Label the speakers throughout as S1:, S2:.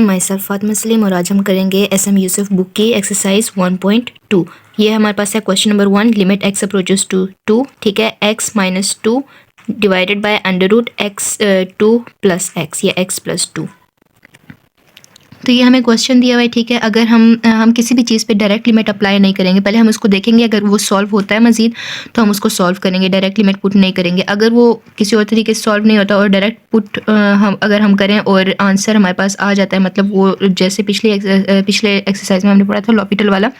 S1: My self Fatima Salim और आज हम करेंगे SM यूसुफ बुक की एक्सरसाइज 1.2। ये हमारे पास है question number 1, limit x approaches to 2, ठीक है, x minus 2 divided by under root x 2 plus x या x प्लस 2। तो ये हमें क्वेश्चन दिया हुआ है, ठीक है। अगर हम किसी भी चीज़ पे डायरेक्ट लिमिट अप्लाई नहीं करेंगे, पहले हम उसको देखेंगे, अगर वो सॉल्व होता है मज़ीद तो हम उसको सॉल्व करेंगे, डायरेक्ट लिमिट पुट नहीं करेंगे। अगर वो किसी और तरीके से सॉल्व नहीं होता और डायरेक्ट पुट अगर हम करें और आंसर हमारे पास आ जाता है, मतलब वो जैसे पिछले एक्सरसाइज में हमने पढ़ा था लॉपिटल वाला,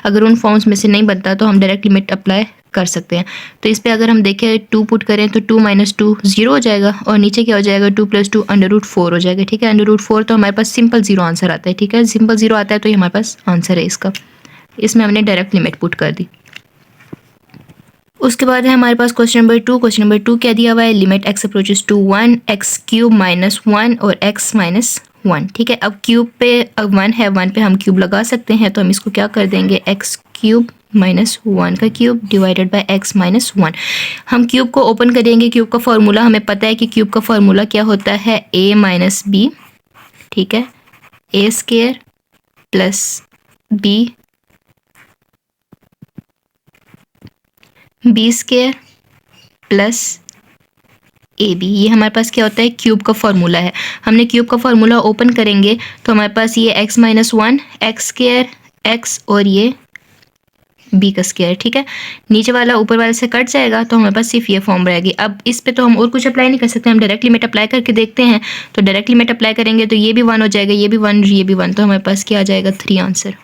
S1: अगर उन फॉर्म्स में से नहीं बनता तो हम डायरेक्ट लिमिट अप्लाई कर सकते हैं। तो इस पे अगर हम देखें 2 पुट करें तो 2 माइनस 2 0 हो जाएगा और नीचे क्या हो जाएगा 2 प्लस 2 अंडर रूट 4 हो जाएगा, ठीक है। अंडर रूट 4 तो हमारे पास सिंपल 0 आंसर आता है, ठीक है। सिंपल 0 आता है तो ये हमारे पास आंसर है इसका। इसमें हमने डायरेक्ट लिमिट पुट कर दी। उसके बाद है हमारे पास क्वेश्चन नंबर 2। क्वेश्चन नंबर 2 क्या दिया हुआ है, limit x approaches to 1 x cube minus 1 और x माइनस 1, ठीक है। अब क्यूब पे 1 है, 1 पे हम क्यूब लगा सकते हैं, तो हम इसको क्या कर देंगे x क्यूब माइनस 1 का cube divided by x minus 1। हम क्यूब को ओपन करेंगे, क्यूब का फॉर्मूला हमें पता है कि क्यूब का फॉर्मूला क्या होता है, a माइनस बी, ठीक है, a square plus B square plus A B. ये हमारे पास क्या होता है, क्यूब का फॉर्मूला है। हमने क्यूब का फॉर्मूला ओपन करेंगे तो हमारे पास ये x minus 1 x square x और ये b का स्क्वायर, ठीक है। नीचे वाला ऊपर वाले से कट जाएगा तो हमारे पास सिर्फ ये फॉर्म रहेगी। अब इस पे तो हम और कुछ अप्लाई नहीं कर सकते, हम डायरेक्ट लिमिट अप्लाई करके देखते हैं। तो डायरेक्ट लिमिट अप्लाई करेंगे तो ये भी 1 हो जाएगा, ये भी 1, ये भी 1, तो हमारे पास क्या आ जाएगा 3 आंसर।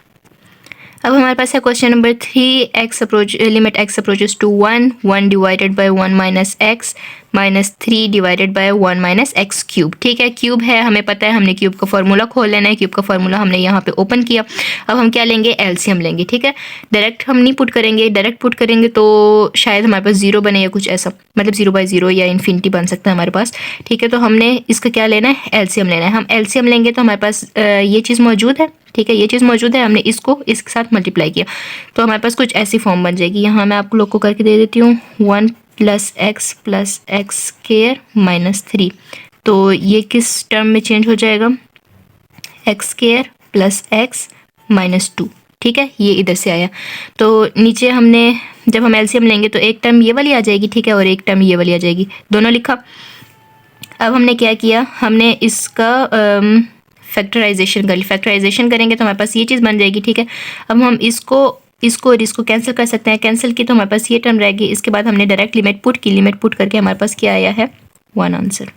S1: अब हमारे पास है question number 3, limit x approaches to 1 divided by 1 minus x minus 3 divided by 1 minus x cube, ठीक है। क्यूब है, हमें पता है, हमने क्यूब का फॉर्मूला खोल लेना है। क्यूब का फॉर्मूला हमने यहाँ पे ओपन किया। अब हम क्या लेंगे, एलसीएम लेंगे, ठीक है। डायरेक्ट हम नहीं पुट करेंगे, डायरेक्ट पुट करेंगे तो शायद हमारे पास 0 बने या कुछ ऐसा, मतलब 0/0 या इन्फिनिटी बन सकता है हमारे पास, ठीक है। तो हमने इसका क्या लेना है, एलसीएम लेना है। हम एलसीएम लेंगे तो हमारे पास ये चीज़ मौजूद है, ठीक है, ये चीज़ मौजूद है। हमने इसको इसके साथ मल्टीप्लाई किया तो हमारे पास कुछ ऐसी फॉर्म बन जाएगी। यहाँ मैं आप लोग को करके दे देती हूँ, 1 प्लस एक्स स्क्वायर माइनस 3। तो ये किस टर्म में चेंज हो जाएगा, x square plus x minus 2, ठीक है। ये इधर से आया तो नीचे हमने जब हम एलसीएम लेंगे तो एक टर्म ये वाली आ जाएगी, ठीक है, और एक टर्म ये वाली आ जाएगी, दोनों लिखा। अब हमने क्या किया, हमने इसका फैक्टराइजेशन कर ली। फैक्टराइजेशन करेंगे तो हमारे पास ये चीज़ बन जाएगी, ठीक है। अब हम इसको और इसको कैंसिल कर सकते हैं, कैंसिल की तो हमारे पास ये टर्म रहेगी। इसके बाद हमने डायरेक्ट लिमिट पुट की, लिमिट पुट करके हमारे पास क्या आया है, 1 आंसर।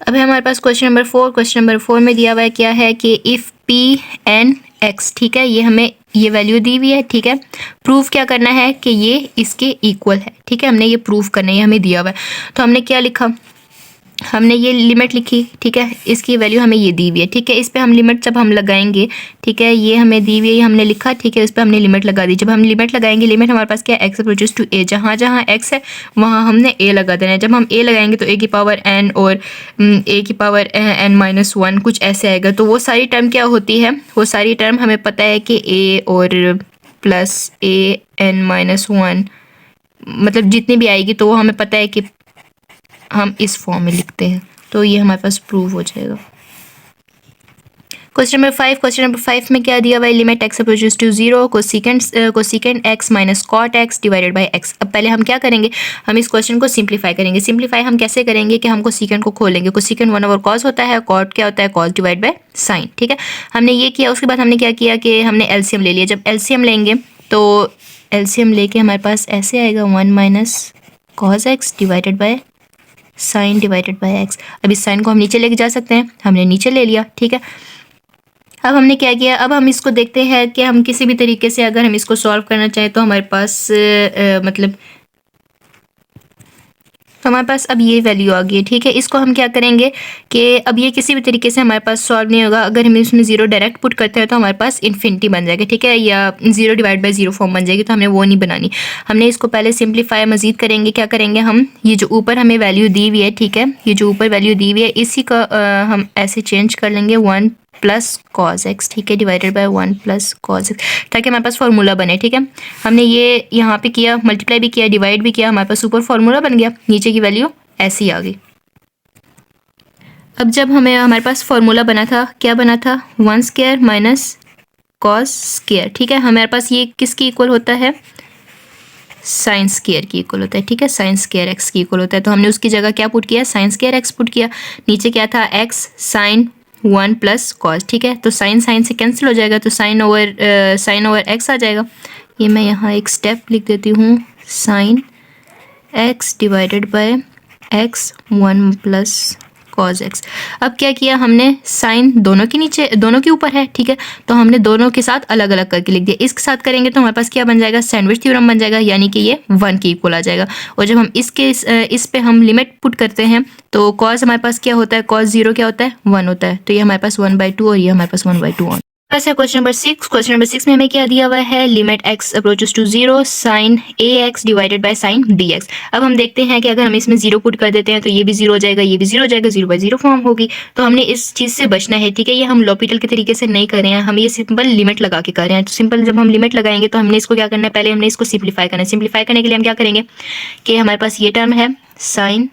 S1: अब है हमारे पास क्वेश्चन नंबर 4। क्वेश्चन नंबर 4 में दिया हुआ है क्या है कि इफ़ पी एन एक्स, ठीक है, ये हमें ये वैल्यू दी हुई है, ठीक है। प्रूफ क्या करना है कि ये इसके इक्वल है, ठीक है। हमने ये प्रूफ करना है, ये हमें दिया हुआ है। तो हमने क्या लिखा, हमने ये लिमिट लिखी, ठीक है, इसकी वैल्यू हमें ये दी हुई है, ठीक है। इस पे हम लिमिट जब हम लगाएंगे, ठीक है, ये हमें दी हुई है, हमने लिखा, ठीक है, इस पे हमने लिमिट लगा दी। जब हम लिमिट लगाएंगे, लिमिट हमारे पास क्या है, x अप्रोचेस टू a, जहाँ जहाँ x है वहाँ हमने a लगा देना है। जब हम a लगाएंगे तो a की पावर n और a की पावर n माइनस 1 कुछ ऐसे आएगा। तो वो सारी टर्म क्या होती है, वो सारी टर्म हमें पता है कि a और प्लस a n माइनस 1, मतलब जितनी भी आएगी तो वो हमें पता है कि हम इस फॉर्म में लिखते हैं। तो ये हमारे पास प्रूव हो जाएगा। Question number 5। क्वेश्चन नंबर 5 में क्या दिया हुआ है, limit x approaches to 0 cosecant x minus cot x divided by x। अब पहले हम क्या करेंगे, हम इस क्वेश्चन को सिंप्लीफाई करेंगे। सिंप्लीफाई हम कैसे करेंगे कि हम कोसेकेंड को खोलेंगे। कोसेकेंड 1/cos होता है, कॉट क्या होता है, cos डिवाइड बाय साइन, ठीक है। हमने ये किया। उसके बाद हमने क्या किया कि हमने एलसीएम ले लिया। जब एलसीएम लेंगे तो एलसीएम लेके हमारे पास ऐसे आएगा 1 minus cos x divided by sign divided by x. अब इस साइन को हम नीचे लेके जा सकते हैं, हमने नीचे ले लिया, ठीक है। अब हमने क्या किया, अब हम इसको देखते हैं कि हम किसी भी तरीके से अगर हम इसको सॉल्व करना चाहें तो हमारे पास मतलब तो हमारे पास अब ये वैल्यू आ गई है, ठीक है। इसको हम क्या करेंगे कि अब ये किसी भी तरीके से हमारे पास सॉल्व नहीं होगा। अगर हम इसमें 0 डायरेक्ट पुट करते हैं तो हमारे पास इन्फिनिटी बन जाएगा, ठीक है, या 0 डिवाइड बाय 0 फॉर्म बन जाएगी। तो हमने वो नहीं बनानी, हमने इसको पहले सिंप्लीफाई मजीद करेंगे। क्या करेंगे, हम ये जो ऊपर हमें वैल्यू दी हुई है, ठीक है, ये जो ऊपर वैल्यू दी हुई है इसी का हम ऐसे चेंज कर लेंगे 1 प्लस कॉस एक्स, ठीक है, divided by 1 plus cos x, ताकि हमारे पास फार्मूला बने, ठीक है। हमने ये यहाँ पे किया, मल्टीप्लाई भी किया, डिवाइड भी किया, हमारे पास ऊपर फार्मूला बन गया, नीचे की वैल्यू ऐसी आ गई। अब जब हमारे पास फॉर्मूला बना था, क्या बना था, 1 स्क्वायर माइनस कॉस स्क्वायर, ठीक है। हमारे पास ये किसकी इक्वल होता है, साइन स्क्वायर की इक्वल होता है, ठीक है। साइन स्क्वायर एक्स की इक्वल होता है, तो हमने उसकी जगह क्या पुट किया, साइन स्क्वायर एक्स पुट किया। नीचे क्या था, एक्स साइन 1 प्लस कॉस, ठीक है। तो साइन साइन से कैंसिल हो जाएगा, तो साइन ओवर एक्स आ जाएगा। ये मैं यहाँ एक स्टेप लिख देती हूँ, sine x divided by x 1 plus cos x. अब क्या किया हमने, साइन दोनों के नीचे, दोनों के ऊपर है, ठीक है। तो हमने दोनों के साथ अलग अलग करके लिख दिया। इसके साथ करेंगे तो हमारे पास क्या बन जाएगा, सैंडविच थ्योरम बन जाएगा, यानी कि ये 1 के इक्वल आ जाएगा। और जब हम इस पे हम लिमिट पुट करते हैं तो कॉज हमारे पास क्या होता है, कॉज 0 क्या होता है, 1 होता है। तो ये हमारे पास 1/2 और ये हमारे पास 1/2 ऐसा। क्वेश्चन नंबर 6, क्वेश्चन नंबर 6 में हमें क्या दिया हुआ है, limit x approaches to 0 sine ax divided by sine dx। अब हम देखते हैं कि अगर हम इसमें 0 पुट कर देते हैं तो ये भी 0 हो जाएगा, ये भी 0 हो जाएगा, 0/0 फॉर्म होगी। तो हमने इस चीज़ से बचना है, ठीक है। ये हम लॉपिटल के तरीके से नहीं कर रहे हैं, हम ये सिंपल लिमिट लगा के कर रहे हैं। तो सिंपल जब हम लिमिट लगाएंगे तो हमने इसको क्या करना है, पहले हमने इसको सिंप्लीफाई करना है। सिंप्लीफाई करने के लिए हम क्या करेंगे कि हमारे पास ये टर्म है साइन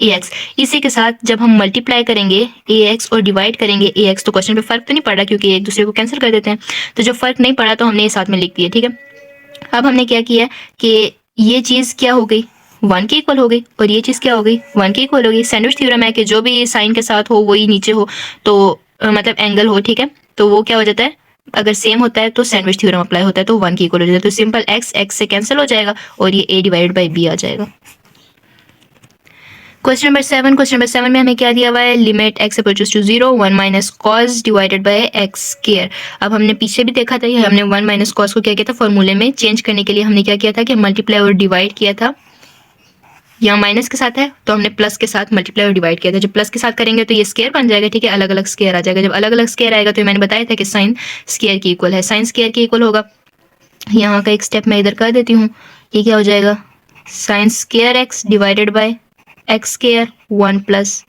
S1: ax, इसी के साथ जब हम मल्टीप्लाई करेंगे ax और डिवाइड करेंगे ax, तो क्वेश्चन पे फर्क तो नहीं पड़ रहा क्योंकि एक दूसरे को कैंसिल कर देते हैं। तो जब फर्क नहीं पड़ा तो हमने ये साथ में लिख दिया, ठीक है। अब हमने क्या किया कि ये चीज़ क्या हो गई, 1 के इक्वल हो गई, और ये चीज़ क्या हो गई, 1 के इक्वल हो गई। सैंडविच थ्योरम है कि जो भी साइन के साथ हो वही नीचे हो, तो मतलब एंगल हो, ठीक है। तो वो क्या हो जाता है, अगर सेम होता है तो सैंडविच थ्योरम अप्लाई होता है, तो 1 के इक्वल हो जाता है। तो सिंपल x से कैंसिल हो जाएगा और ये a डिवाइडेड बाई b आ जाएगा। क्वेश्चन नंबर 7, क्वेश्चन नंबर 7 में हमें क्या दिया हुआ है, limit x approaches to 0 1 minus cos divided by x square. अब हमने पीछे भी देखा था, ये हमने 1 माइनस कॉस को क्या किया था, फॉर्मूले में चेंज करने के लिए हमने क्या किया था कि मल्टीप्लाई और डिवाइड किया था। यहाँ माइनस के साथ है तो हमने प्लस के साथ मल्टीप्लाई और डिवाइड किया था। जब प्लस के साथ करेंगे तो ये स्क्वायर बन जाएगा, ठीक है। अलग अलग स्क्वायर आ जाएगा। जब अलग अलग स्क्वायर आएगा तो मैंने बताया था कि साइन स्क्वायर की इक्वल है, साइन स्क्वायर की इक्वल होगा। यहाँ का एक स्टेप मैं इधर कर देती हूँ, ये क्या हो जाएगा, sine square x divided by x square 1 plus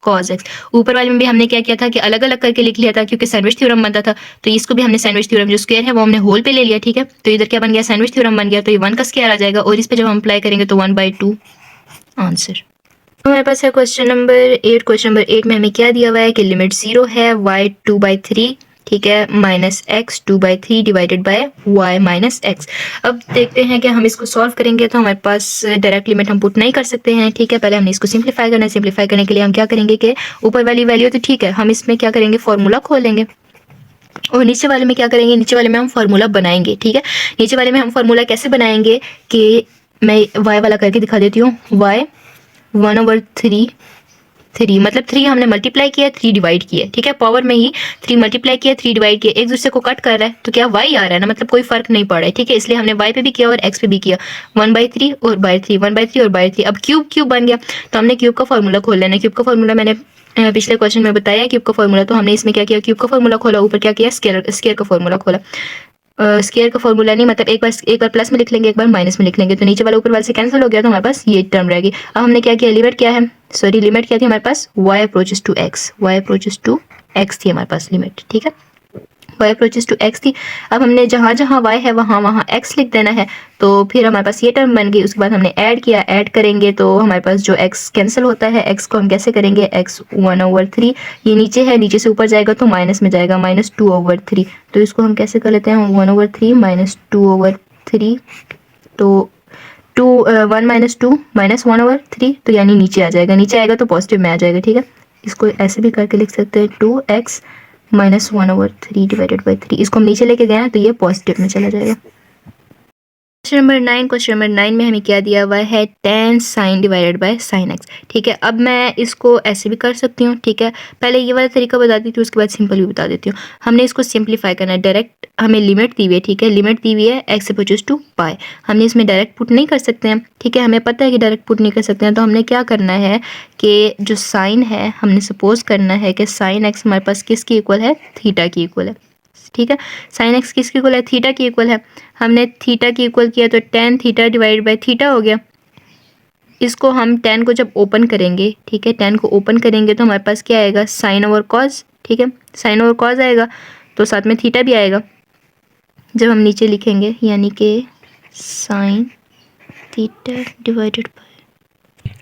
S1: cos x. ऊपर वाले में भी हमने क्या किया था कि अलग अलग करके लिख लिया था क्योंकि सैंडविच थ्योरम बनता था। तो इसको भी हमने सैंडविच थ्योरम जो स्क्वायर है वो हमने होल पे ले लिया, ठीक है। तो इधर क्या बन गया, सैंडविच थ्योरम बन गया। तो ये 1 का स्क्वायर आ जाएगा और इस पे जब हम अप्लाई करेंगे तो 1/2 आंसर। हमारे पास है क्वेश्चन नंबर 8, क्वेश्चन नंबर 8 में हमें क्या दिया हुआ है कि लिमिट 0 है y 2/3, ठीक है, minus x 2/3 divided by y minus x। अब देखते हैं कि हम इसको सॉल्व करेंगे तो हमारे पास डायरेक्ट लिमिट हम पुट नहीं कर सकते हैं, ठीक है। पहले हमने इसको सिंप्लीफाई करना है। सिंप्लीफाई करने के लिए हम क्या करेंगे कि ऊपर वाली वैल्यू तो ठीक है, हम इसमें क्या करेंगे, फॉर्मूला खोलेंगे और नीचे वाले में क्या करेंगे, नीचे वाले में हम फार्मूला बनाएंगे, ठीक है। नीचे वाले में हम फार्मूला कैसे बनाएंगे कि मैं y वाला करके दिखा देती हूँ। y 1/3 मतलब 3 हमने मल्टीप्लाई किया, 3 डिवाइड किया, ठीक है। पावर में ही 3 मल्टीप्लाई किया, 3 डिवाइड किया, एक दूसरे को कट कर रहा है तो क्या y आ रहा है ना, मतलब कोई फर्क नहीं पड़ रहा है, ठीक है। इसलिए हमने y पे भी किया और x पे भी किया, 1/3 और बाय 3, 1/3 और बाय 3। अब क्यूब बन गया तो हमने क्यूब का फॉर्मूला खोल लेना है। क्यूब का फॉर्मूला मैंने पिछले क्वेश्चन में बताया क्यूब का फॉर्मूला। तो हमने इसमें क्या किया, क्यूब का फॉर्मूला खोला, ऊपर क्या किया, स्क्वायर का फॉर्मूला खोला। स्क्वायर का फॉर्मूला नहीं, मतलब एक बार प्लस में लिख लेंगे, एक बार माइनस में लिख लेंगे, तो नीचे वाला ऊपर वाले से कैंसिल हो गया तो हमारे पास ये टर्म रहेगी। अब हमने क्या किया, लिमिट क्या है, सॉरी लिमिट क्या थी हमारे पास, y अप्रोचेस टू x थी हमारे पास लिमिट, ठीक है। y अप्रोचेस टू x थी। अब हमने जहाँ जहाँ y है वहाँ वहाँ x लिख देना है। तो फिर हमारे पास ये टर्म बन गई। उसके बाद हमने ऐड किया, ऐड करेंगे तो हमारे पास जो x कैंसिल होता है, x को हम कैसे करेंगे, x 1/3, ये नीचे है, नीचे से ऊपर जाएगा तो माइनस में जाएगा, -2/3। तो इसको हम कैसे कर लेते हैं, 1/3 -2/3, तो 1 - 2 -1/3, तो यानी नीचे आ जाएगा, नीचे आएगा तो पॉजिटिव में आ जाएगा, ठीक है। इसको ऐसे भी करके लिख सकते हैं, 2x -1/3 डिवाइडेड बाई 3। इसको हम नीचे लेके गए हैं तो ये पॉजिटिव में चला जाएगा। क्वेश्चन नंबर 9, क्वेश्चन नंबर 9 में हमें क्या दिया हुआ है, tan sin divided by sin x, ठीक है। अब मैं इसको ऐसे भी कर सकती हूँ, ठीक है। पहले ये वाला तरीका बता देती हूँ, उसके बाद सिंपल भी बता देती हूँ। हमने इसको सिंप्लीफाई करना है, डायरेक्ट हमें लिमिट दी हुई है, ठीक है। लिमिट दी हुई है x अप्रोचेस टू पाई, हमने इसमें डायरेक्ट पुट नहीं कर सकते हैं, ठीक है। हमें पता है कि डायरेक्ट पुट नहीं कर सकते हैं, तो हमने क्या करना है कि जो साइन है, हमने सपोज करना है कि साइन x हमारे पास किसकी इक्वल है, थीटा की इक्वल है, ठीक है। साइन एक्स किसकी इक्वल है, थीटा की इक्वल है। हमने थीटा की इक्वल किया तो tan theta divided by theta हो गया। इसको हम tan को जब ओपन करेंगे, ठीक है, tan को ओपन करेंगे तो हमारे पास क्या आएगा, साइन ओवर कॉस, ठीक है, साइन ओवर कॉस आएगा, तो साथ में थीटा भी आएगा। जब हम नीचे लिखेंगे यानी कि sine theta divided by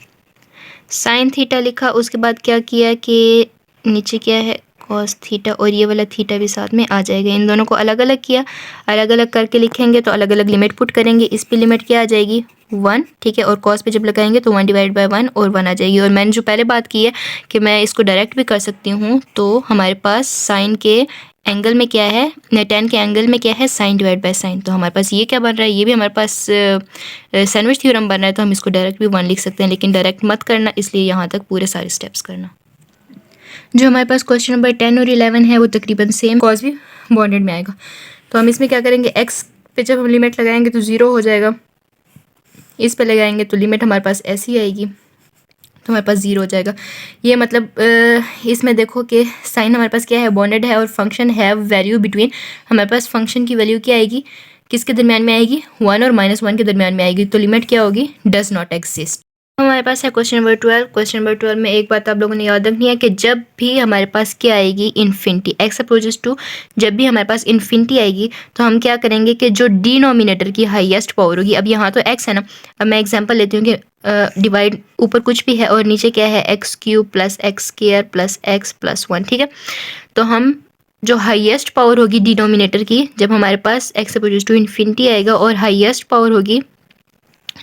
S1: sine theta लिखा, उसके बाद क्या किया कि नीचे क्या है कॉस थीटा, और ये वाला थीटा भी साथ में आ जाएगा। इन दोनों को अलग अलग किया, अलग अलग करके लिखेंगे तो अलग अलग लिमिट पुट करेंगे। इस पे लिमिट क्या आ जाएगी 1, ठीक है, और कॉस पे जब लगाएंगे तो 1/1 और 1 आ जाएगी। और मैंने जो पहले बात की है कि मैं इसको डायरेक्ट भी कर सकती हूँ, तो हमारे पास साइन के एंगल में क्या है, tan के एंगल में क्या है, साइन डिवाइड बाय साइन। तो हमारे पास ये क्या बन रहा है, ये भी हमारे पास सैंडविच थ्योरम बन रहा है, तो हम इसको डायरेक्ट भी 1 लिख सकते हैं, लेकिन डायरेक्ट मत करना, इसलिए यहाँ तक पूरे सारे स्टेप्स करना। जो हमारे पास क्वेश्चन नंबर 10 और 11 है वो तकरीबन सेम, कॉस भी बॉन्डेड में आएगा। तो हम इसमें क्या करेंगे, x पे जब हम लिमिट लगाएंगे तो 0 हो जाएगा, इस पे लगाएंगे तो लिमिट हमारे पास ऐसी आएगी, तो हमारे पास 0 हो जाएगा। ये मतलब इसमें देखो कि साइन हमारे पास क्या है, बॉन्डेड है, और फंक्शन है वैल्यू बिटवीन। हमारे पास फंक्शन की वैल्यू क्या आएगी, किसके दरमियान में आएगी, 1 और -1 के दरमियान में आएगी। तो लिमिट क्या होगी, डज नॉट एग्जिस्ट। हमारे पास है क्वेश्चन नंबर 12। क्वेश्चन नंबर 12 में एक बात आप लोगों ने याद रखनी है कि जब भी हमारे पास क्या आएगी, इन्फिनिटी, x अप्रोचेस टू, जब भी हमारे पास इन्फिनिटी आएगी तो हम क्या करेंगे कि जो डिनोमिनेटर की हाईएस्ट पावर होगी, अब यहाँ तो x है ना, अब मैं एग्जांपल लेती हूँ कि डिवाइड ऊपर कुछ भी है और नीचे क्या है, x³ plus x square plus x plus 1, ठीक है। तो हम जो हाईएस्ट पावर होगी डिनोमिनेटर की, जब हमारे पास x अप्रोचेस टू इन्फिनिटी आएगा और हाईएस्ट पावर होगी,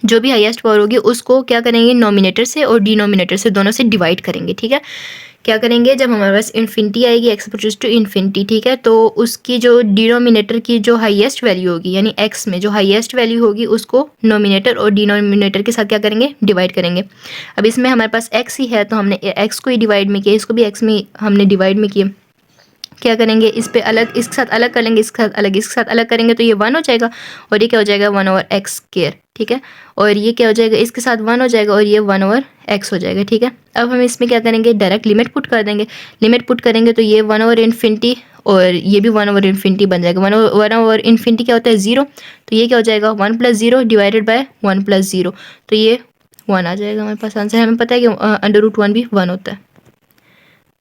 S1: जो भी हाईएस्ट पावर होगी उसको क्या करेंगे, नोमिनेटर से और डिनोमिनेटर से, दोनों से डिवाइड करेंगे, ठीक है। क्या करेंगे, जब हमारे पास इन्फिनिटी आएगी, x अप्रोचेस टू इन्फिनिटी, ठीक है, तो उसकी जो डिनोमिनेटर की जो हाईएस्ट वैल्यू होगी, यानी x में जो हाईएस्ट वैल्यू होगी उसको नोमिनेटर और डिनोमिनेटर के साथ क्या करेंगे, डिवाइड करेंगे। अब इसमें हमारे पास x ही है तो हमने x को ही डिवाइड में किया, इसको भी x में हमने डिवाइड में किया। क्या करेंगे, इस पे अलग, इसके साथ अलग कर लेंगे, इसके साथ अलग, इसके साथ अलग करेंगे तो ये 1 हो जाएगा, और ये क्या हो जाएगा, 1/x स्क्वायर, ठीक है। और ये क्या हो जाएगा, इसके साथ 1 हो जाएगा और ये 1/x हो जाएगा, ठीक है। अब हम इसमें क्या करेंगे, डायरेक्ट लिमिट पुट कर देंगे। लिमिट पुट करेंगे तो ये 1/इन्फिनिटी और ये भी 1/इन्फिनिटी बन जाएगा। 1/इन्फिनिटी क्या होता है, 0, तो ये क्या हो जाएगा, 1 + 0 डिवाइडेड बाय 1 + 0, तो ये 1 आ जाएगा हमारे पास आंसर। हमें पता है कि √1 भी 1 होता है।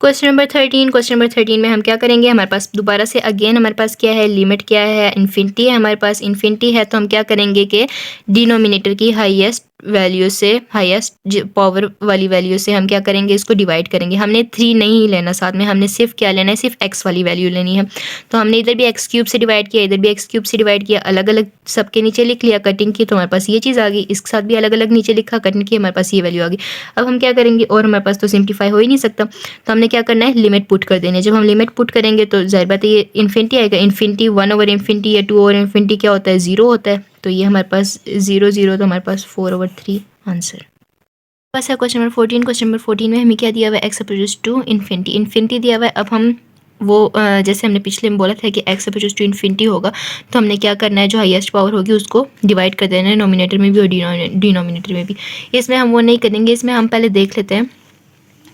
S1: Question number 13। क्वेश्चन नंबर 13 में हम क्या करेंगे, हमारे पास दोबारा से अगेन हमारे पास क्या है, लिमिट क्या है, इन्फिनिटी है, हमारे पास इन्फिनिटी है, तो हम क्या करेंगे कि डिनोमिनेटर की हाईएस्ट वैल्यू से, हाईएस्ट पावर वाली वैल्यू से हम क्या करेंगे, इसको डिवाइड करेंगे। हमने 3 नहीं लेना साथ में, हमने सिर्फ क्या लेना है, सिर्फ x वाली वैल्यू लेनी है। तो हमने इधर भी x³ से डिवाइड किया, इधर भी x³ से डिवाइड किया, अलग अलग सबके नीचे लिख लिया, कटिंग की, तो हमारे पास ये चीज़ आ गई। इसके साथ भी अलग अलग नीचे लिखा, कटिंग की, हमारे पास ये वैल्यू आ गई। अब हम क्या करेंगे, और हमारे पास तो सिंप्लीफाई हो ही नहीं सकता, तो हमने क्या करना है, लिमिट पुट कर देनी है। जब हम लिमिट पुट करेंगे तो जाहिर बात है ये इन्फिनिटी आएगा, इन्फिनिटी 1/इन्फिनिटी या 2/इन्फिनिटी क्या होता है, 0 होता है, तो ये हमारे पास 0 0, तो हमारे पास 4/3 आंसर। बस है क्वेश्चन नंबर 14। क्वेश्चन नंबर 14 में हमें क्या दिया हुआ है, x approaches to infinity, infinity दिया हुआ है। अब हम वो जैसे हमने पिछले में बोला था कि x अप्रोचेस टू इन्फिनिटी होगा, तो हमने क्या करना है, जो हाईएस्ट पावर होगी उसको डिवाइड कर देना है, नोमिनेटर में भी और डिनोमिनेटर में भी। इसमें हम वो नहीं करेंगे, इसमें हम पहले देख लेते हैं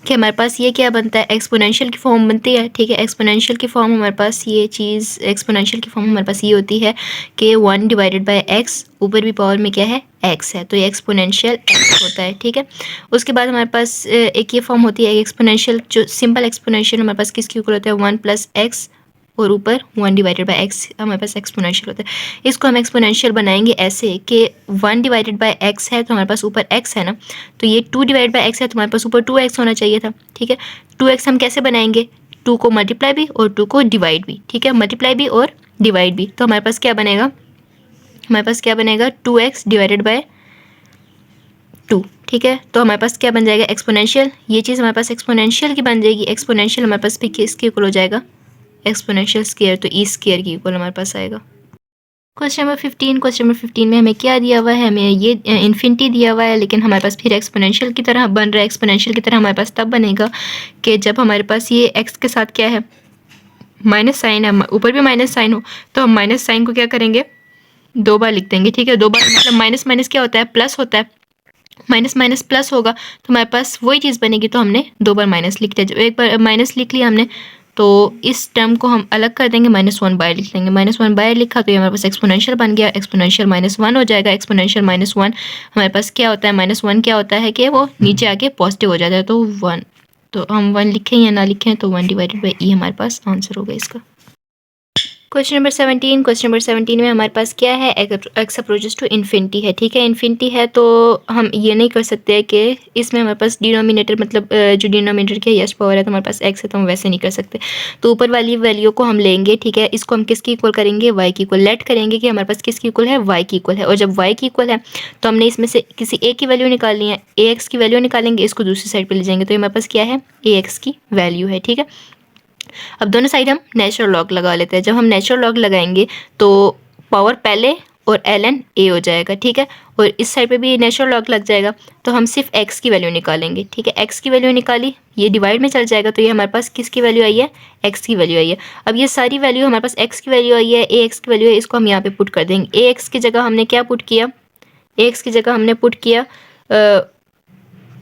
S1: कि हमारे पास ये क्या बनता है, एक्सपोनेंशियल की फॉर्म बनती है, ठीक है। एक्सपोनेंशियल की फॉर्म हमारे पास ये चीज़, एक्सपोनेंशियल की फॉर्म हमारे पास ये होती है कि 1 डिवाइडेड बाय x, ऊपर भी पावर में क्या है, x है, तो ये एक्सपोनेंशियल x होता है, ठीक है। उसके बाद हमारे पास एक ये फॉर्म होती है एक्सपोनेंशियल, जो सिंपल एक्सपोनेंशियल हमारे पास किसके ऊपर होता है, 1 + x और ऊपर 1 डिवाइडेड बाय x हमारे पास एक्सपोनेंशियल होता है। इसको हम एक्सपोनेंशियल बनाएंगे ऐसे कि 1 डिवाइडेड बाय x है तो हमारे पास ऊपर x है ना, तो ये 2 डिवाइड बाय x है तो हमारे पास ऊपर 2x होना चाहिए था, ठीक है। 2x हम कैसे बनाएंगे, 2 को मल्टीप्लाई भी और 2 को डिवाइड भी, ठीक है, मल्टीप्लाई भी और डिवाइड भी। तो हमारे पास क्या बनेगा, हमारे पास क्या बनेगा, 2x डिवाइडेड बाय 2, ठीक है। तो हमारे पास क्या बन जाएगा, एक्सपोनेंशियल, ये चीज़ हमारे पास एक्सपोनेंशियल की बन जाएगी। एक्सपोनेंशियल हमारे पास भी किसके इक्वल हो जाएगा, एक्सपोनेंशियल स्क्वायर, तो ई स्क्वायर की इक्वल हमारे पास आएगा। Question number 15। क्वेश्चन नंबर 15 में हमें क्या दिया हुआ है, हमें ये इन्फिनिटी दिया हुआ है, लेकिन हमारे पास फिर एक्सपोनेंशियल की तरह बन रहा है। एक्सपोनेंशियल की तरह हमारे पास तब बनेगा कि जब हमारे पास ये एक्स के साथ क्या है, माइनस साइन है, ऊपर भी माइनस साइन हो, तो हम माइनस साइन को क्या करेंगे, 2 बार लिख देंगे, ठीक है। 2 बार मतलब माइनस माइनस क्या होता है, प्लस होता है, माइनस माइनस प्लस होगा, तो हमारे पास वही चीज़ बनेगी, तो हमने 2 बार माइनस लिख दिया। जब एक बार माइनस लिख लिया हमने, तो इस टर्म को हम अलग कर देंगे, -1 बाय लिख लेंगे। -1 बाय लिखा तो ये हमारे पास एक्सपोनेंशियल बन गया, एक्सपोनेंशियल -1 हो जाएगा। एक्सपोनेंशियल -1 हमारे पास क्या होता है, -1 क्या होता है कि वो नीचे आके पॉजिटिव हो जाता है, तो 1, तो हम 1 लिखें या ना लिखें तो 1 डिवाइडेड बाई ई हमारे पास आंसर होगा इसका। क्वेश्चन नंबर 17 में हमारे पास क्या है, एक्स अप्रोचेस टू इन्फिनिटी है, ठीक है। इन्फिनिटी है तो हम ये नहीं कर सकते कि इसमें हमारे पास डिनोमिनेटर मतलब जो डिनोमिनेटर की यश पावर है तो हमारे पास एक्स है तो हम वैसे नहीं कर सकते। तो ऊपर वाली वैल्यू को हम लेंगे, ठीक है। इसको हम किसकी इक्वल करेंगे, वाई की इक्वल। लेट करेंगे कि हमारे पास किसकी इक्वल है, वाई की इक्वल है। और जब वाई की इक्वल है तो हमने इसमें से किसी ए की वैल्यू निकालनी है, ए एक्स की वैल्यू निकालेंगे, इसको दूसरी साइड पर ले जाएंगे तो हमारे पास क्या है, ए एक्स की वैल्यू है, ठीक है। अब दोनों साइड हम नेचुरल लॉग लगा लेते हैं। जब हम नेचुरल लॉग लगाएंगे तो पावर पहले और ln a हो जाएगा, ठीक है। और इस साइड पे भी नेचुरल लॉग लग जाएगा तो हम सिर्फ x की वैल्यू निकालेंगे, ठीक है। x की वैल्यू निकाली, ये डिवाइड में चल जाएगा तो ये हमारे पास किसकी वैल्यू आई है, x की वैल्यू आई है। अब ये सारी वैल्यू हमारे पास x की वैल्यू आई है, ax की वैल्यू है, इसको हम यहाँ पे पुट कर देंगे। ax की जगह हमने क्या पुट किया, ax की जगह हमने पुट किया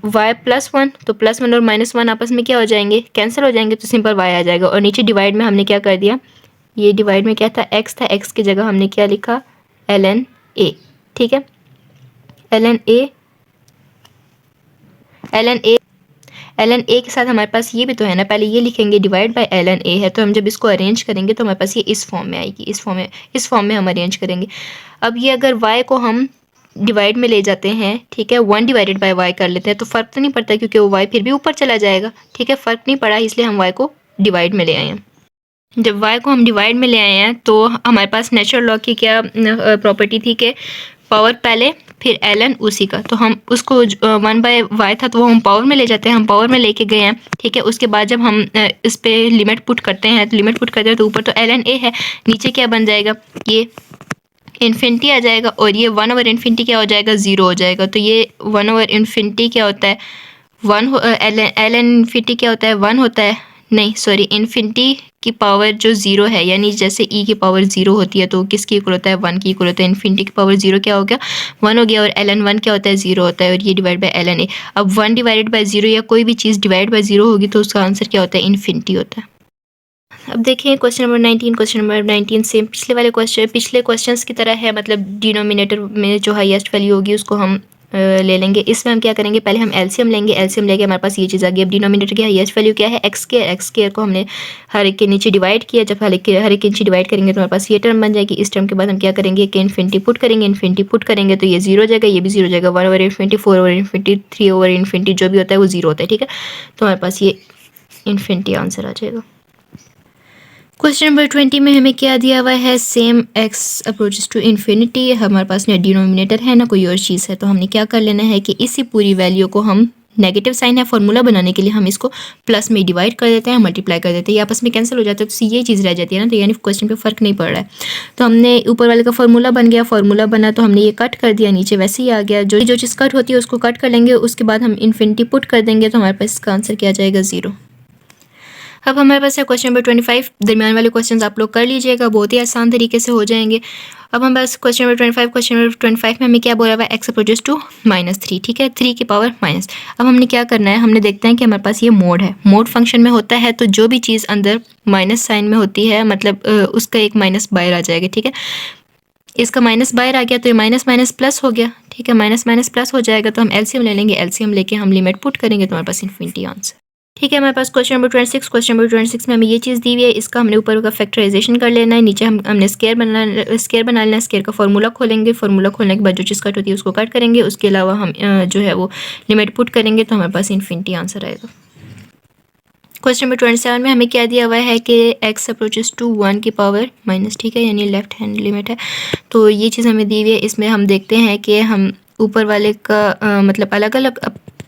S1: y +1, तो +1 और -1 आपस में क्या हो जाएंगे, कैंसिल हो जाएंगे, तो सिंपल y आ जाएगा। और नीचे डिवाइड में हमने क्या कर दिया, ये डिवाइड में क्या था, x था, x की जगह हमने क्या लिखा, ln a, ठीक है। ln a के साथ हमारे पास ये भी तो है ना, पहले ये लिखेंगे डिवाइड बाय ln a है, तो हम जब इसको अरेंज करेंगे तो हमारे पास ये इस फॉर्म में आएगी, इस फॉर्म में हम अरेंज करेंगे। अब ये अगर y को हम डिवाइड में ले जाते हैं, ठीक है, 1 डिवाइडेड बाय y कर लेते हैं तो फ़र्क तो नहीं पड़ता क्योंकि वो y फिर भी ऊपर चला जाएगा, ठीक है। फ़र्क नहीं पड़ा इसलिए हम y को डिवाइड में ले आए हैं। जब y को हम डिवाइड में ले आए हैं तो हमारे पास नेचुरल लॉग की क्या प्रॉपर्टी थी कि पावर पहले फिर ln उसी का, तो हम उसको 1/y था तो वो हम पावर में ले जाते हैं, हम पावर में लेके गए हैं, ठीक है। उसके बाद जब हम इस पे लिमिट पुट करते हैं तो ऊपर तो ln a है, नीचे क्या बन जाएगा, ये इन्फिनिटी आ जाएगा और ये 1/इन्फिनिटी क्या हो जाएगा, 0 हो जाएगा। तो ये 1/इन्फिनिटी क्या होता है, ln इन्फिनिटी क्या होता है, 1 होता है, नहीं सॉरी, इन्फिनिटी की पावर जो 0 है, यानी जैसे e की पावर 0 होती है तो किसकी इक्वल होता है, 1 की इक्वल होता है। इन्फिनिटी की पावर 0 क्या हो गया, 1 हो गया, और ln 1 क्या होता है, 0 होता है, और ये डिवाइड बाय ln a। अब 1 डिवाइडेड बाय 0 या कोई भी चीज़ डिवाइड बाय 0 होगी तो उसका आंसर क्या होता है, इन्फिनिटी होता है। अब देखें क्वेश्चन नंबर 19 सेम पिछले क्वेश्चंस की तरह है, मतलब डिनोमिनेटर में जो हाईएस्ट वैल्यू होगी उसको हम ले लेंगे। इसमें हम क्या करेंगे, पहले हम एलसीएम लेंगे, एलसीएम लेके हमारे पास ये चीज़ आ गई। अब डिनोमिनेटर की हाईएस्ट वैल्यू क्या है, एक्स स्केयर को हमने हर एक के नीचे डिवाइड किया, जब हर एक के नीचे डिवाइड करेंगे तो हमारे पास ये टर्म बन जाएगी। इस टर्म के बाद हम क्या करेंगे कि इन्फिनिटी पुट करेंगे तो ये 0 हो जाएगा, ये भी 0 हो जाएगा, 1/इन्फिनिटी, 4/इन्फिनिटी, 3/इन्फिनिटी जो भी होता है वो 0 होता है, ठीक है। तो हमारे पास ये इन्फिनिटी आंसर आ जाएगा। क्वेश्चन नंबर 20 में हमें क्या दिया हुआ है, same x approaches to infinity. हमारे पास ना डिनोमिनेटर है ना कोई और चीज़ है, तो हमने क्या कर लेना है कि इसी पूरी वैल्यू को हम, नेगेटिव साइन है फार्मूला बनाने के लिए, हम इसको प्लस में डिवाइड कर देते हैं, मल्टीप्लाई कर देते हैं, ये आपस में कैंसिल हो जाता है, तो ये चीज़ रह जाती है ना, तो यानी क्वेश्चन पे फ़र्क नहीं पड़ रहा है। तो हमने ऊपर वाले का फार्मूला बना तो हमने ये कट कर दिया, नीचे वैसे ही आ गया। जो चीज़ कट होती है उसको कट कर लेंगे, उसके बाद हम इन्फिनिटी पुट कर देंगे तो हमारे पास इसका आंसर क्या आ जाएगा, 0। अब हमारे पास है क्वेश्चन नंबर 25। दरमियान वाले क्वेश्चंस आप लोग कर लीजिएगा, बहुत ही आसान तरीके से हो जाएंगे। अब हम बस क्वेश्चन नंबर 25 में हमें क्या बोला हुआ है, एक्स अप्रोचेस टू -3, ठीक है, 3 की पावर माइनस। अब हमने क्या करना है, हमने देखते हैं कि हमारे पास ये मोड है, मोड फंक्शन में होता है तो जो भी चीज़ अंदर माइनस साइन में होती है मतलब उसका एक माइनस बाहर आ जाएगा, ठीक है। इसका माइनस बाहर आ गया तो ये माइनस माइनस प्लस हो गया, ठीक है, माइनस माइनस प्लस हो जाएगा। तो हम एलसीएम ले लेंगे, एलसीएम लेके हम लिमिट पुट करेंगे तो हमारे पास इन्फिनिटी आंसर, ठीक है। हमारे पास क्वेश्चन नंबर 26 में हमें ये चीज़ दी हुई है, इसका हमने ऊपर का फैक्टराइजेशन कर लेना है, नीचे हमने स्केयर बना लेना है। स्केयर का फार्मूला खोलेंगे, फार्मूला खोलने के बाद जो चीज़ कट होती है उसको कट करेंगे, उसके अलावा हम जो है वो लिमिट पुट करेंगे तो हमारे पास इन्फिनिटी आंसर आएगा। क्वेश्चन नंबर 27 में हमें क्या दिया हुआ है कि एक्स अप्रोचेस टू 1 की पावर माइनस, ठीक है, यानी लेफ्ट हैंड लिमिट है। तो ये चीज़ हमें दी हुई है, इसमें हम देखते हैं कि हम ऊपर वाले का मतलब अलग अलग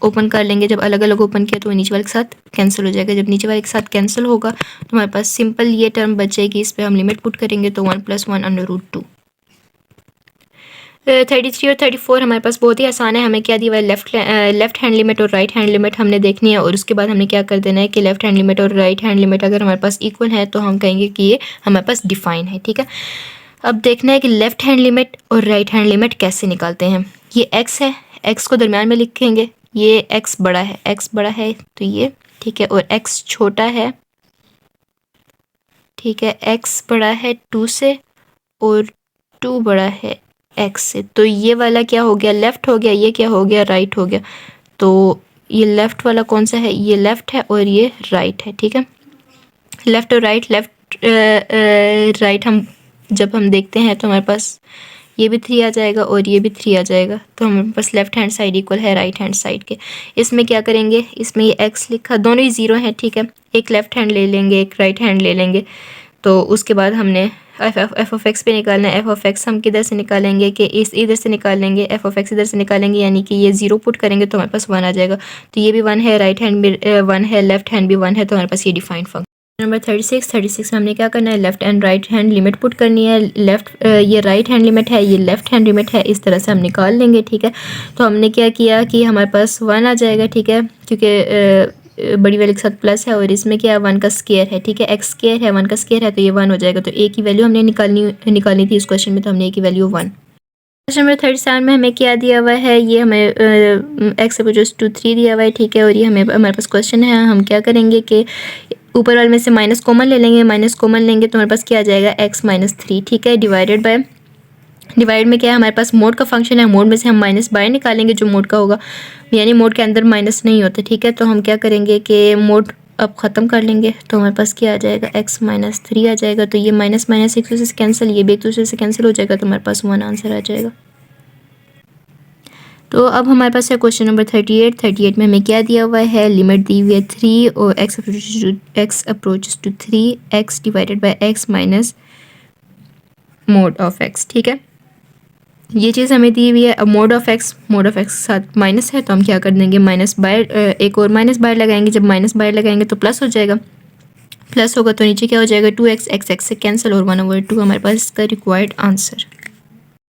S1: ओपन कर लेंगे। जब अलग अलग ओपन किया तो नीचे वाले के साथ कैंसिल हो जाएगा, जब नीचे वाले के साथ कैंसिल होगा तो हमारे पास सिंपल ये टर्म बचेगी, इस पर हम लिमिट पुट करेंगे तो 1 + 1/√2। 33 और 34 हमारे पास बहुत ही आसान है। हमें क्या दिया हुआ है, लेफ्ट हैंड लिमिट और राइट हैंड लिमिट हमने देखनी है, और उसके बाद हमने क्या कर देना है कि लेफ्ट हैंड लिमिट और राइट हैंड लिमिट अगर हमारे पास इक्वल है तो हम कहेंगे कि ये हमारे पास डिफाइन है, ठीक है। अब देखना है कि लेफ्ट हैंड लिमिट और राइट हैंड लिमिट कैसे निकालते हैं। ये x है, x को दरमियान में लिखेंगे, ये x बड़ा है तो ये, ठीक है, और x छोटा है, ठीक है, x बड़ा है 2 से और 2 बड़ा है x से, तो ये वाला क्या हो गया, लेफ्ट हो गया, ये क्या हो गया, राइट हो गया। तो ये लेफ्ट वाला कौन सा है, ये लेफ्ट है और ये राइट है, ठीक है। लेफ्ट और राइट, लेफ्ट राइट हम जब हम देखते हैं तो हमारे पास ये भी 3 आ जाएगा और ये भी 3 आ जाएगा, तो हमारे पास लेफ्ट हैंड साइड इक्वल है राइट हैंड साइड के। इसमें क्या करेंगे, इसमें ये x लिखा, दोनों ही 0 हैं, ठीक है। एक लेफ्ट हैंड ले लेंगे, एक राइट हैंड ले लेंगे। तो उसके बाद हमने एफ ऑफ एक्स पे निकालना है। एफ ऑफ एक्स हम किधर से निकालेंगे कि इस इधर से निकालेंगे, एफ ऑफ एक्स इधर से निकालेंगे, यानी कि ये 0 पुट करेंगे तो हमारे पास 1 आ जाएगा। तो ये भी 1 है, राइट हैंड भी 1 है, लेफ्ट हैंड भी 1 है, तो हमारे पास ये डिफाइंड फंक्शन। नंबर 36 में हमने क्या करना है, left and right hand limit put करनी है। ये राइट हैंड लिमिट है, ये लेफ्ट हैंड लिमिट है, इस तरह से हम निकाल लेंगे, ठीक है। तो हमने क्या किया कि हमारे पास 1 आ जाएगा, ठीक है, क्योंकि बड़ी वैल्यू के साथ प्लस है और इसमें क्या है 1 का स्क्वायर है, ठीक है, एक्स स्क्वायर है, 1 का स्क्वायर है, तो ये 1 हो जाएगा। तो ए की वैल्यू हमने निकालनी थी इस क्वेश्चन में, तो हमने ए की वैल्यू 1। क्वेश्चन नंबर 37 में हमें क्या दिया हुआ है, ये हमें एक्स अपोजिट टू 3 दिया हुआ है, ठीक है। और ये हमारे पास क्वेश्चन है, हम क्या करेंगे कि ऊपर वाले में से माइनस कॉमन ले लेंगे, माइनस कॉमन लेंगे तो हमारे पास क्या आ जाएगा, x-3, ठीक है, डिवाइड में क्या है, हमारे पास मोड का फंक्शन है, मोड में से हम माइनस बाहर निकालेंगे जो मोड का होगा, यानी मोड के अंदर माइनस नहीं होता, ठीक है। तो हम क्या करेंगे कि मोड अब ख़त्म कर लेंगे, तो हमारे पास क्या आ जाएगा, x-3 आ जाएगा। तो ये माइनस माइनस एक दूसरे से कैंसिल, ये भी एक दूसरे से कैंसिल हो जाएगा, तो हमारे पास 1 आंसर आ जाएगा। तो अब हमारे पास है क्वेश्चन नंबर 38 में हमें क्या दिया हुआ है, लिमिट दी हुई है 3 और x approaches to 3, x divided by x minus mod of x, ठीक है। ये चीज़ हमें दी हुई है। अब मोड ऑफ x के साथ माइनस है, तो हम क्या कर देंगे, माइनस बाहर एक और माइनस बाहर लगाएंगे। जब माइनस बाहर लगाएंगे तो प्लस हो जाएगा, प्लस होगा तो नीचे क्या हो जाएगा, 2x, x से कैंसिल और 1/2 हमारे पास इसका रिक्वायर्ड आंसर।